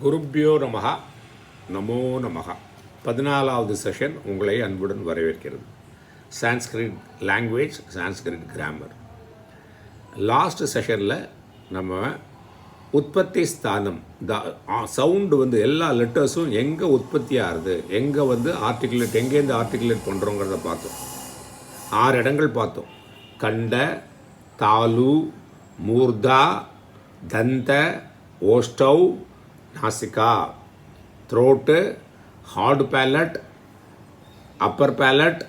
குருப்யோ நமஹ நமோ நமஹ 14வது செஷன் உங்களை அன்புடன் வரவேற்கிறது. Sanskrit language, Sanskrit grammar. Last செஷனில் நம்ம உற்பத்தி ஸ்தானம், சவுண்டு எல்லா லெட்டர்ஸும் எங்கே உற்பத்தி ஆகுது, எங்கே ஆர்டிகுலேட், எங்கேருந்து ஆர்டிகுலேட் பண்ணுறோங்கிறத பார்த்தோம். 6 இடங்கள் பார்த்தோம். கண்ட, தாலு, மூர்தா, தந்த, ஓஷ்டவ், நாசிகா, throat, hard palate, upper palate,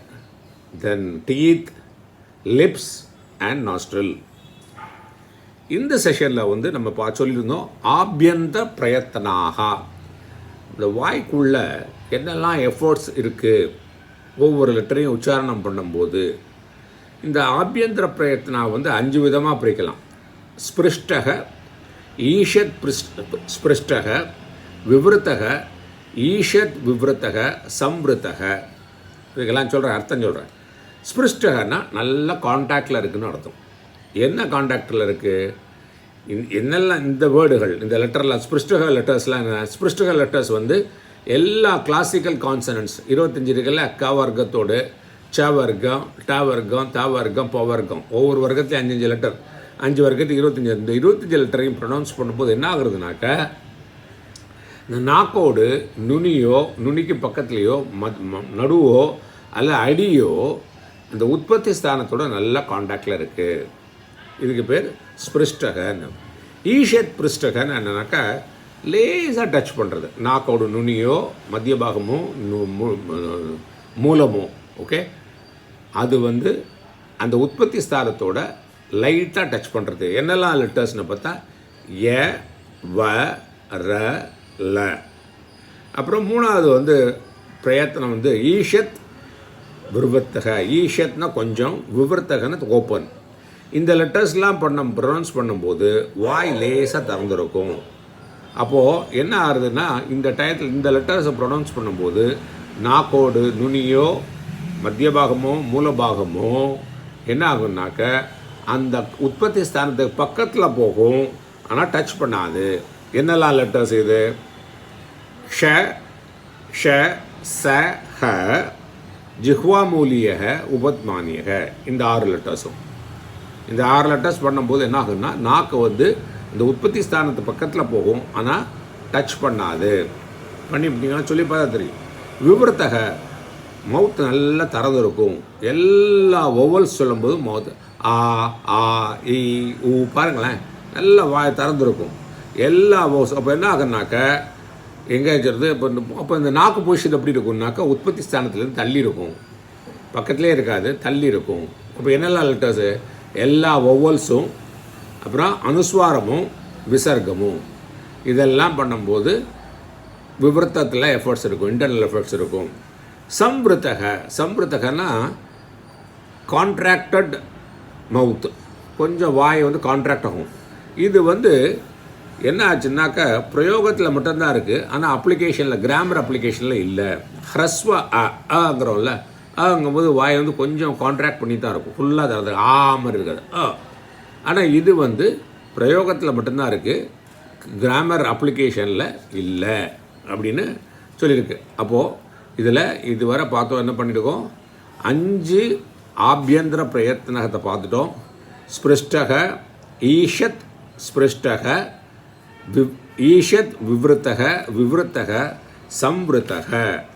then teeth, lips and nostril. இந்த செஷனில் நம்ம சொல்லியிருந்தோம் ஆபியந்த பிரயத்தனாக, இந்த வாய்க்குள்ள என்னெல்லாம் எஃபர்ட்ஸ் இருக்குது ஒவ்வொரு லெட்டரையும் உச்சாரணம் பண்ணும்போது. இந்த ஆபியந்திர பிரயத்தனா 5 விதமாக பிரிக்கலாம். ஸ்பிருஷ்டக, ஈஷத் ஸ்பிருஷ்டக, விவருத்தக, ஈஷத் விவருத்தக, சம்ருத்தக. இதுக்கெல்லாம் சொல்கிறேன், அர்த்தம் சொல்கிறேன். ஸ்பிருஷ்டகன்னா நல்ல கான்டாக்டில் இருக்குதுன்னு அர்த்தம். என்ன கான்டாக்டில் இருக்குது, என்னெல்லாம் இந்த வேர்டுகள், இந்த லெட்டர்லாம் ஸ்பிருஷ்டக லெட்டர்ஸ்லாம் என்ன? ஸ்பிருஷ்டக லெட்டர்ஸ் எல்லா கிளாசிக்கல் கான்சனன்ட்ஸ் 25 இருக்குல்ல, க வர்க்கத்தோடு ச வர்க்கம், ட வர்க்கம், த வர்க்கம், ப வர்க்கம், ஒவ்வொரு வர்க்கத்துலையும் 5 லெட்டர், 5 வர்க்கத்துக்கு 25. இந்த 25 லெட்டரையும் ப்ரொனவுன்ஸ் பண்ணும்போது என்ன ஆகுறதுனாக்க, இந்த நாக்கோடு நுனியோ, நுனிக்கு பக்கத்துலேயோ, நடுவோ அல்ல அடியோ அந்த உற்பத்தி ஸ்தானத்தோட நல்ல கான்டாக்டில் இருக்குது. இதுக்கு பேர் ஸ்பிருஷ்டகன்னு. ஈஷத் பிருஷ்டகன்னு என்னன்னாக்கா லேசாக டச் பண்ணுறது. நாக்கோடு நுனியோ, மத்திய பாகமோ, மூலமோ, ஓகே, அது அந்த உற்பத்தி ஸ்தானத்தோட லைட்டாக டச் பண்ணுறது. என்னெல்லாம் லெட்டர்ஸ்னு பார்த்தா எ, வ, ர, ல. அப்புறம் 3வது பிரயத்தனம் ஈஷத் விவர்த்தக. ஈஷத்னா கொஞ்சம், விவர்த்தகன்னு ஓப்பன். இந்த லெட்டர்ஸ்லாம் ப்ரொனவுன்ஸ் பண்ணும்போது வாய் லேசாக திறந்துருக்கும். அப்போது என்ன ஆகுதுன்னா, இந்த டயத்தில் இந்த லெட்டர்ஸை ப்ரொனவுன்ஸ் பண்ணும்போது நாக்கோடு நுனியோ, மத்திய பாகமோ, மூலபாகமோ என்ன ஆகும்னாக்க அந்த உற்பத்தி ஸ்தானத்துக்கு பக்கத்தில் போகும், ஆனால் டச் பண்ணாது. என்னெல்லாம் லெட்டர்ஸ் இது? ஷ, ஷ, ச, ஹ, ஜிஹ்வாமூலியக, உபத்மானியக. இந்த 6 லெட்டர்ஸும், இந்த 6 லெட்டர்ஸ் பண்ணும்போது என்ன ஆகுதுன்னா, நாக்கு இந்த உற்பத்தி ஸ்தானத்து பக்கத்தில் போகும், ஆனால் டச் பண்ணாது. பண்ணிவிட்டீங்கன்னா சொல்லி பார்த்தா தெரியும். விவரத்தக, மவுத் நல்லா திறந்து இருக்கும். எல்லா ஒவல்ஸ் சொல்லும்போது மவுத் ஆ, ஆ, இ, ஊ, பாருங்களேன், நல்லா வாய் திறந்துருக்கும் எல்லா ஓஸ். அப்போ என்ன ஆகுனாக்க எங்கே வச்சுருது, அப்போ இந்த நாக்கு பொசிஷன் எப்படி இருக்கும்னாக்கா உற்பத்தி ஸ்தானத்துலேருந்து தள்ளி இருக்கும், பக்கத்துலேயே இருக்காது, தள்ளி இருக்கும். அப்போ என்னெல்லாம் லெட்டர்ஸு? எல்லா ஒவல்ஸும், அப்புறம் அனுஸ்வாரமும் விசர்க்கமும். இதெல்லாம் பண்ணும்போது விவருத்தத்தில் எஃபர்ட்ஸ் இருக்கும், இன்டர்னல் எஃபர்ட்ஸ் இருக்கும். சம்ருத்தக, சம்ருத்தகன்னா கான்ட்ராக்டட் மவுத், கொஞ்சம் வாய் கான்ட்ராக்ட் ஆகும். இது என்ன ஆச்சுன்னாக்கா பிரயோகத்தில் மட்டும்தான் இருக்குது, ஆனால் அப்ளிகேஷனில், கிராமர் அப்ளிகேஷனில் இல்லை. ஹ்ரஸ்வ ஆங்கிறோம்ல, ஆங்கும்போது வாய் கொஞ்சம் கான்ட்ராக்ட் பண்ணி தான் இருக்கும், ஃபுல்லாக தரது ஆமாரி இருக்காது. ஆனால் இது பிரயோகத்தில் மட்டும்தான் இருக்குது, கிராமர் அப்ளிகேஷனில் இல்லை அப்படின்னு சொல்லியிருக்கு. அப்போது இதில் இதுவரை பார்த்தோம், என்ன பண்ணியிருக்கோம், 5 ஆபியந்திர பிரயத்தனத்தை பார்த்துட்டோம். ஸ்பிருஷ்டக, ஈஷத் ஸ்பிருஷ்டக, ஈஷத் விவருத்தக, விவருத்தக, சம்ருத்தக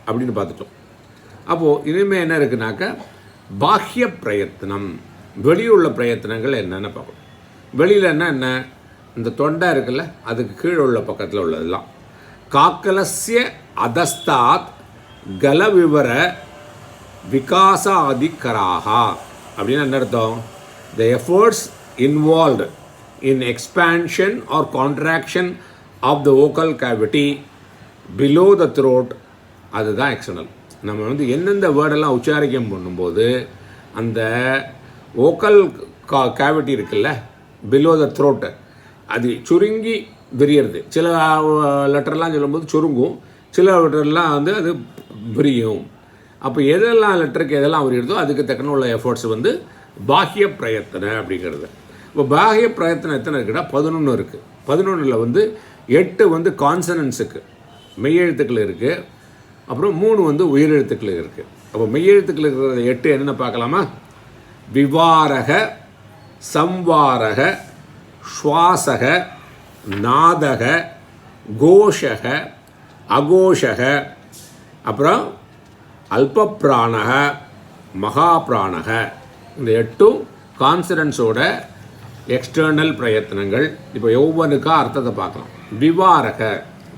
அப்படின்னு பார்த்துட்டோம். அப்போது இனிமேல் என்ன இருக்குனாக்கா பாஹ்ய பிரயத்தனம், வெளியுள்ள பிரயத்தனங்கள் என்னென்னு பார்க்கணும். வெளியில் என்ன, இந்த தொண்டை இருக்குல்ல, அதுக்கு கீழே உள்ள பக்கத்தில் உள்ளதெல்லாம். காக்கலஸ்ய அதஸ்தாத் கலவிவர விகாசாதிகராகா அப்படின்னு என்ன அர்த்தம்? The efforts involved in expansion or contraction of the vocal cavity below the throat, அதுதான் எக்ஸ்டர்னல். நம்ம எந்தெந்த வேர்டெல்லாம் உச்சாரிக்கம் பண்ணும்போது அந்த வோக்கல் கேவிட்டி இருக்குல்ல, பிலோ த த்ரோட்டு, அது சுருங்கி விரியறது. சில லெட்டர்லாம் சொல்லும்போது சுருங்கும், சில லெட்டர்லாம் அது விரியும். அப்போ எதெல்லாம் லெட்டருக்கு எதெல்லாம் விரியுறதோ அதுக்கு தக்கன உள்ள எஃபர்ட்ஸ் பாஹ்ய பிரயத்தனை அப்படிங்கிறது. இப்போ பாஹ்ய பிரயத்தனம் எத்தனை இருக்குன்னா 11 இருக்குது. 11ல் 8 வந்து கான்சனன்ஸுக்கு மெய்யெழுத்துக்கள் இருக்குது, அப்புறம் 3 வந்து உயிரெழுத்துக்கள் இருக்குது. அப்போ மெய்யெழுத்துக்கள் இருக்கிற 8 என்னென்ன பார்க்கலாமா? விவாரக, சம்வாரக, ஸ்வாசக, நாதக, கோஷக, அகோஷக, அப்புறம் அல்பப்பிராணக, மகாபிராணக. இந்த 8ம் கான்சனன்ஸோட எக்ஸ்டர்னல் பிரயத்தனங்கள். இப்போ ஒவ்வொன்றுக்கா அர்த்தத்தை பார்க்கலாம்.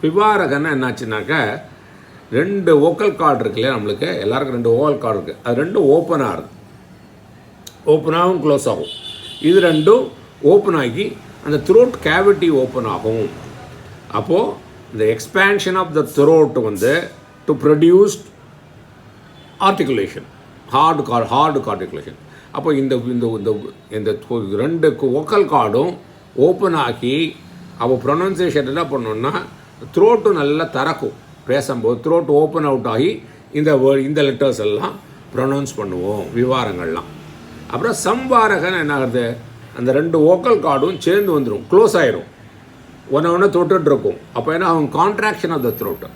விவாரகன்னா என்னாச்சுனாக்கா 2 வோக்கல் கார்டு இருக்கு இல்லையா, நம்மளுக்கு எல்லாருக்கும் 2 வோக்கல் கார்டு இருக்குது. அது 2 ஓப்பன் ஆகுது, ஓப்பன் ஆகும், க்ளோஸ் ஆகும். இது 2ம் ஓப்பன் ஆகி அந்த த்ரோட் கேவிட்டி ஓப்பன் ஆகும். அப்போது இந்த எக்ஸ்பேன்ஷன் ஆஃப் த த்ரோட் வந்து to produce articulation, hard articulation. அப்போ இந்த இந்த இந்த 2 வோக்கல் கார்டும் ஓப்பன் ஆகி அப்போ ப்ரொனன்சியேஷன் என்ன பண்ணோன்னா த்ரோட்டும் நல்லா திறக்கும். பேசும்போது த்ரோட் ஓப்பன் அவுட் ஆகி இந்த லெட்டர்ஸ் எல்லாம் ப்ரொனவுன்ஸ் பண்ணுவோம், விவாரங்கள்லாம். அப்புறம் சம்வாரகன்னு என்ன ஆகுது, அந்த 2 வோக்கல் கார்டும் சேர்ந்து வந்துடும், க்ளோஸ் ஆயிரும், ஒன்று தொட்டுட்டு இருக்கும். அப்போ என்ன ஆகும், கான்ட்ராக்ஷன் ஆஃப் த த்ரோட்டு.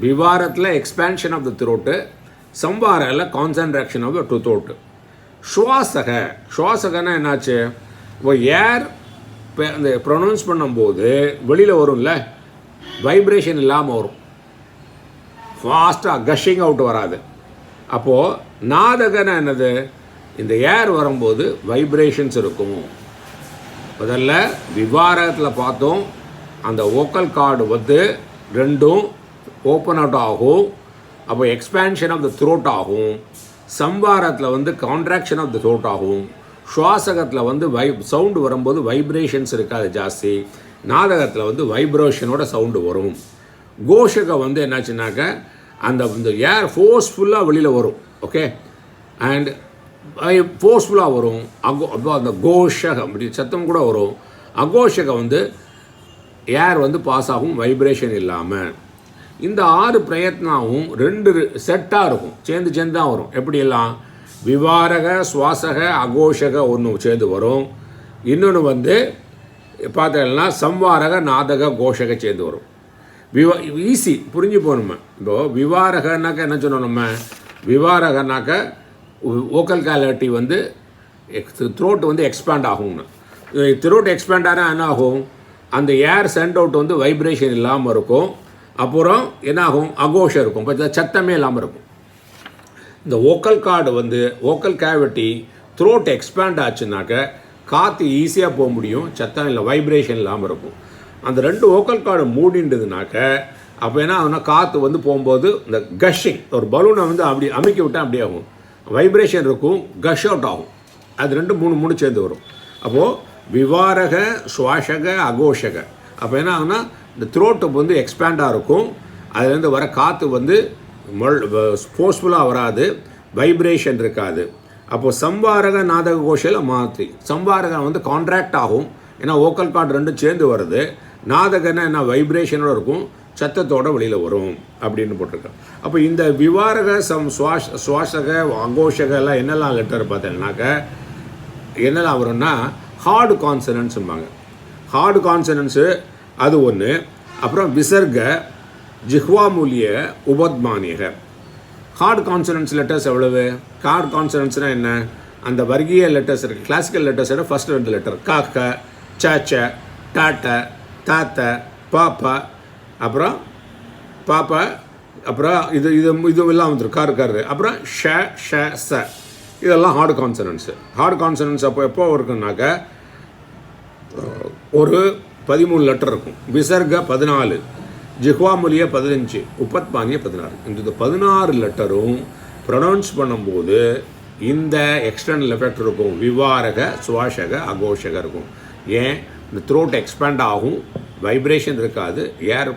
விவாரத்தில் எக்ஸ்பேன்ஷன் ஆஃப் த த்ரோட்டு, சம்வாரில் கான்சன்ட்ராக்ஷன் ஆஃப் த த்ரோட்டு. சுவாசகன்னா என்னாச்சு, இப்போ ஏர் அந்த ப்ரொனவுன்ஸ் பண்ணும்போது வெளியில் வரும்ல, வைப்ரேஷன் இல்லாமல் வரும், ஃபாஸ்ட்டாக கஷிங் அவுட் வராது. அப்போது நாதகன்னா என்னது, இந்த ஏர் வரும்போது வைப்ரேஷன்ஸ் இருக்கும். முதல்ல விவாரத்தில் பார்த்தோம், அந்த வோக்கல் கார்டு வந்து 2ம் ஓப்பன் அவுட் ஆகும், அப்போ எக்ஸ்பேன்ஷன் ஆஃப் த த்ரோட் ஆகும். சம்வாரத்தில் வந்து கான்ட்ராக்ஷன் ஆஃப் த த்ரோட் ஆகும். சுவாசகத்தில் வந்து சவுண்டு வரும்போது வைப்ரேஷன்ஸ் இருக்காது ஜாஸ்தி. நாதகத்தில் வந்து வைப்ரேஷனோட சவுண்டு வரும். கோஷகம் வந்து என்னாச்சுனாக்க அந்த இந்த ஏர் ஃபோர்ஸ்ஃபுல்லாக வெளியில் வரும். ஓகே, அண்ட் ஃபோர்ஸ்ஃபுல்லாக வரும். அப்போ அந்த கோஷகம் அப்படி சத்தம் கூட வரும். அகோஷகம் வந்து ஏர் வந்து பாஸ் ஆகும், வைப்ரேஷன் இல்லாமல். இந்த 6 பிரயத்னாவும் 2 செட்டாக இருக்கும், சேர்ந்து தான் வரும். எப்படியெல்லாம், விவாரக, சுவாசக, அகோஷக ஒன்று சேர்ந்து வரும். இன்னொன்று வந்து பார்த்தீங்கன்னா சம்வாரக, நாதக, கோஷக சேர்ந்து வரும். ஈஸி புரிஞ்சு போகணுமே. இப்போது விவாரகனாக்க என்ன சொன்னோம் நம்ம, விவாரகனாக்க வோக்கல் கேலட்டி வந்து த்ரோட் வந்து எக்ஸ்பேண்ட் ஆகும்னு. த்ரோட் எக்ஸ்பேண்ட் ஆனால் என்ன ஆகும், அந்த ஏர் சென்ட் அவுட் வந்து வைப்ரேஷன் இல்லாமல் இருக்கும். அப்புறம் என்ன ஆகும், அகோஷம் இருக்கும், சத்தமே இல்லாமல் இருக்கும். இந்த வோக்கல் கார்டு வந்து வோக்கல் கேவிட்டி த்ரோட் எக்ஸ்பேண்ட் ஆச்சுனாக்க காற்று ஈஸியாக போக முடியும், சத்தம் இல்லை, வைப்ரேஷன் இல்லாமல் இருக்கும். அந்த 2 வோக்கல் கார்டு மூடின்றதுனாக்க அப்போ என்ன ஆகுனா, காற்று வந்து போகும்போது இந்த கஷிங், ஒரு பலூனை வந்து அப்படி அமைக்க விட்டால் அப்படியே ஆகும், வைப்ரேஷன் இருக்கும், கஷ் அவுட் ஆகும். அது 2 3 சேர்ந்து வரும். அப்போது விவாரக, சுவாசக, அகோஷக. அப்போ என்ன ஆகுனா, இந்த த்ரோட்டு வந்து எக்ஸ்பேண்டாக இருக்கும், அதுலேருந்து வர காற்று வந்து ஃபோர்ஸ்ஃபுல்லாக வராது, வைப்ரேஷன் இருக்காது. அப்போது சம்வாரக, நாதக, கோஷல மாற்றி. சம்வாரகம் வந்து கான்ட்ராக்ட் ஆகும், ஏன்னா வோக்கல் கார்டு 2 சேர்ந்து வருது. நாதகன்னா என்ன, வைப்ரேஷனோட இருக்கும், சத்தத்தோடு வெளியில் வரும் அப்படின்னு போட்டிருக்கேன். அப்போ இந்த விவாரக, சுவாசக, அகோஷக எல்லாம் என்னெல்லாம் லெட்டர் பார்த்தீங்கன்னாக்க என்னெல்லாம் வரும்னா ஹார்டு கான்சனன்ஸும்பாங்க. ஹார்டு கான்சனன்ஸு அது ஒன்று. அப்புறம் விசர்க, ஜிஹ்வாமூலிய, உபத்மானியக. ஹார்டு கான்சனன்ஸ் லெட்டர்ஸ் எவ்வளவு? ஹார்டு கான்சனன்ஸ்னால் என்ன, அந்த வர்க்கீய லெட்டர்ஸ் இருக்குது, கிளாசிக்கல் லெட்டர்ஸோட ஃபஸ்ட் 2 லெட்டர் க, க, ச, ச, டாட்ட, தாத்த, பாப்பா, அப்புறம் பாப்பா, அப்புறம் இது இது இதுவெல்லாம் வந்துடும், கரு. அப்புறம் ஷ, ஷ, ச, இதெல்லாம் ஹார்டு கான்சனன்ஸு. ஹார்டு கான்சனன்ஸ் அப்போ எப்போ இருக்குன்னாக்க ஒரு 13 லெட்டர் இருக்கும். விசர்க 14, ஜிஹ்வாமூலிய 15, உபத்மானிய 16. இந்த 16 லெட்டரும் ப்ரொனவுன்ஸ் பண்ணும்போது இந்த எக்ஸ்டர்னல் எஃபெக்ட் இருக்கும். விவாரக, சுவாசக, அகோஷக இருக்கும். ஏன், இந்த த்ரோட் எக்ஸ்பேண்ட் ஆகும், வைப்ரேஷன் இருக்காது, ஏர்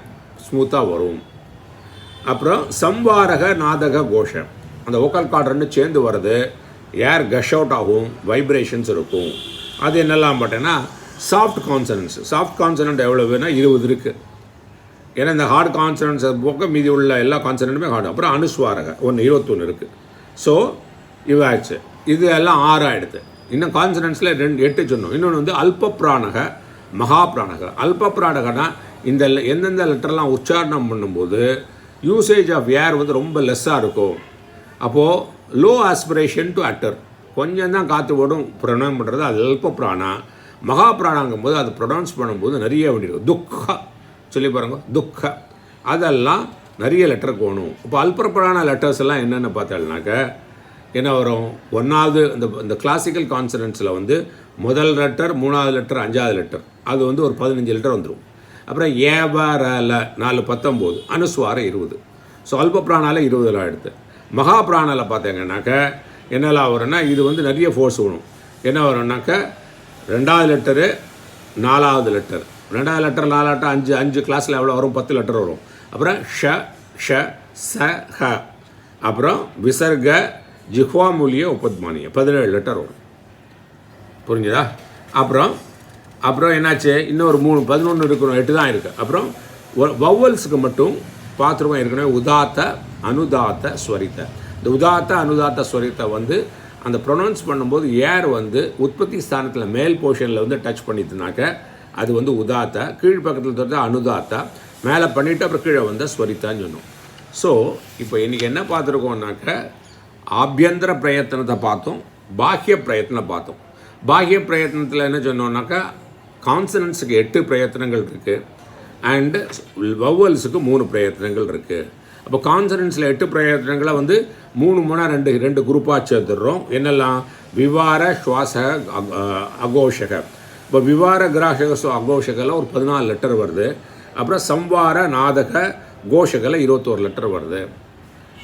ஸ்மூத்தாக வரும். அப்புறம் சம்வாரக, நாதக, கோஷம். அந்த வோக்கல் கார்டு 2 சேர்ந்து வருது, ஏர் கஷ் அவுட் ஆகும், வைப்ரேஷன்ஸ் இருக்கும். அது என்னெல்லாம் பார்த்தீங்கன்னா சாஃப்ட் கான்சனன்ஸ். சாஃப்ட் கான்சனன்ட் எவ்வளவுன்னா 20 இருக்குது. ஏன்னா இந்த ஹார்ட் கான்சனன்ஸ் போக்க மீதி உள்ள எல்லா கான்சனன்ட்டுமே ஹார்டு. அப்புறம் அனுஸ்வாரக 21 இருக்குது. ஸோ இவாச்சு, இது எல்லாம் 6 ஆகிடுது. இன்னும் கான்சனன்ஸில் 8 சொன்னோம். இன்னொன்று வந்து அல்ப பிராணக, மகா பிராணக. அல்ப பிராணகனா இந்த எந்தெந்த லெட்டர்லாம் உச்சாரணம் பண்ணும்போது யூசேஜ் ஆஃப் ஏர் வந்து ரொம்ப லெஸ்ஸாக இருக்கும். அப்போது லோ ஆஸ்பிரேஷன் டு அட்டர், கொஞ்சம் தான் காற்று ஓடும் ப்ரொனவுன்ஸ் பண்ணுறது, அது அல்ப பிராணா. மகா பிராணாங்கும் போது அது ப்ரொனவுன்ஸ் பண்ணும்போது நிறைய வேண்டியிருக்கும். துக்கா சொல்லி பாருங்க, துக்கா, அதெல்லாம் நிறைய லெட்டருக்கு போகணும். இப்போ அல்ப பிராண லெட்டர்ஸ் எல்லாம் என்னென்னு பார்த்தோம்னாக்க என்ன வரும், ஒன்றாவது இந்த கிளாசிக்கல் கான்சனன்ஸில் வந்து முதல் லெட்டர், மூணாவது லெட்டர், அஞ்சாவது லெட்டர், அது வந்து ஒரு 15 லெட்டர் வந்துடும். அப்புறம் ஏவரல 4 19, அனுஸ்வாரம் 20. ஸோ அல்ப பிராணால 20 எடுத்து. மகா பிராணாவில் பார்த்தீங்கன்னாக்க என்னெல்லாம் வரும்னா இது வந்து நிறைய ஃபோர்ஸ் வரும். என்ன வரும்னாக்க 2வது லெட்டரு, 4வது லெட்டர், 2வது லெட்டர் 4 லெட்டர் 5 கிளாஸில் எவ்வளோ வரும், 10 லெட்டர் வரும். அப்புறம் ஷ ஷ ச ஹ, அப்புறம் விசர்க ஜிஹ்வாமூலிய உபத்மானிய 17 லெட்டர் வரும். புரிஞ்சுதா? அப்புறம் என்னாச்சு, இன்னொரு 3 11 இருக்கணும், 8 தான் இருக்குது. அப்புறம் வவ்வல்ஸுக்கு மட்டும் பார்த்துருவோம் இருக்கணும், உதாத்த அனுதாத்த ஸ்வரித்த. இந்த உதாத்த அனுதாத்த ஸ்வரித்தை வந்து அந்த ப்ரொனவுன்ஸ் பண்ணும்போது ஏர் வந்து உற்பத்தி ஸ்தானத்தில் மேல் போர்ஷனில் வந்து டச் பண்ணிட்டுனாக்க அது வந்து உதாத்த, கீழ் பக்கத்தில் தோற்ற அனுதாத்தா, மேலே பண்ணிவிட்டு அப்புறம் கீழே வந்து ஸ்வரித்தான்னு சொன்னோம். ஸோ இப்போ இன்றைக்கி என்ன பார்த்துருக்கோம்னாக்க ஆபியந்திர பிரயத்தனத்தை பார்த்தோம், பாஹ்ய பிரயத்தனம் பார்த்தோம். பாஹ்ய பிரயத்தனத்தில் என்ன சொன்னோம்னாக்கா கான்சனன்ஸுக்கு 8 பிரயத்தனங்கள் இருக்குது அண்டு வவ்வல்ஸுக்கு 3 பிரயத்தனங்கள் இருக்குது. அப்போ கான்சனன்ஸில் 8 பிரயத்தனங்களை வந்து 3 3 2 குரூப்பாக சேர்த்துடுறோம். என்னெல்லாம், விவார சுவாச அகோஷக. இப்போ விவார கிராஷக அகோஷகில் ஒரு 14 லெட்டர் வருது. அப்புறம் சம்வார நாதக கோஷகில் 21 லெட்டர் வருது.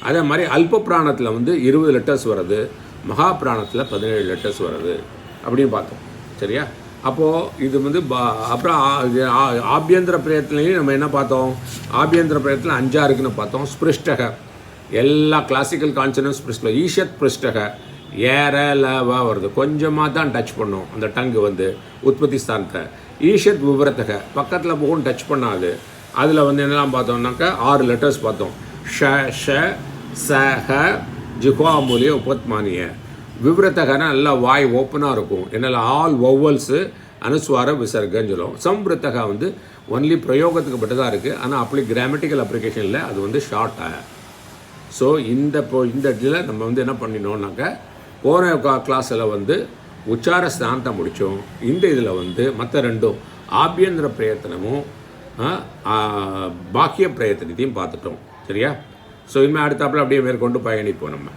அதே மாதிரி அல்ப பிராணத்தில் வந்து 20 லெட்டர்ஸ் வருது, மகா பிராணத்தில் 17 லெட்டர்ஸ் வருது அப்படின்னு பார்த்தோம். சரியா? அப்போது இது வந்து அப்புறம் ஆபியந்திர பிரயத்திலையும் நம்ம என்ன பார்த்தோம், ஆபியந்திர பிரயத்தில் 5 இருக்குன்னு பார்த்தோம். ஸ்பிருஷ்டக, எல்லா கிளாசிக்கல் கான்சனன்ஸ் ஸ்பிருஷ்ட, ஈஷத் பிருஷ்டக, ஏரலவா வருது, கொஞ்சமாக தான் டச் பண்ணும் அந்த டங்கு வந்து உற்பத்தி ஸ்தானத்தை. ஈஷத் விவரத்தக பக்கத்தில் போகும், டச் பண்ணாது. அதில் வந்து என்னெல்லாம் பார்த்தோம்னாக்கா 6 லெட்டர்ஸ் பார்த்தோம். ஷ ஷ ச ஹ ஜிஹ்வாமூலிய உபத்மானிய. விவரத்தகனா நல்லா வாய் ஓப்பனாக இருக்கும், என்னெல்லாம் ஆல் வவ்வல்ஸு அனுஸ்வார விசர்கன்னு சொல்லுவோம். சம்பிருத்தகா வந்து ஒன்லி பிரயோகத்துக்கு மட்டும் தான் இருக்குது, ஆனால் அப்படி கிராமட்டிக்கல் அப்ளிகேஷனில் அது வந்து ஷார்ட்டாக. ஸோ இந்த இதில் நம்ம வந்து என்ன பண்ணினோம்னாக்கா போன கிளாஸில் வந்து உச்சார ஸ்தானத்தை முடித்தோம். இந்த இதில் வந்து மற்ற 2 ஆபியந்திர பிரயத்தனமும் பாக்கிய பிரயத்தனத்தையும் பார்த்துட்டோம். சரியா? ஸோ இனிமேல் அடுத்தாப்பில் அப்படியே மேற்கொண்டு பயணிப்போம் நம்ம.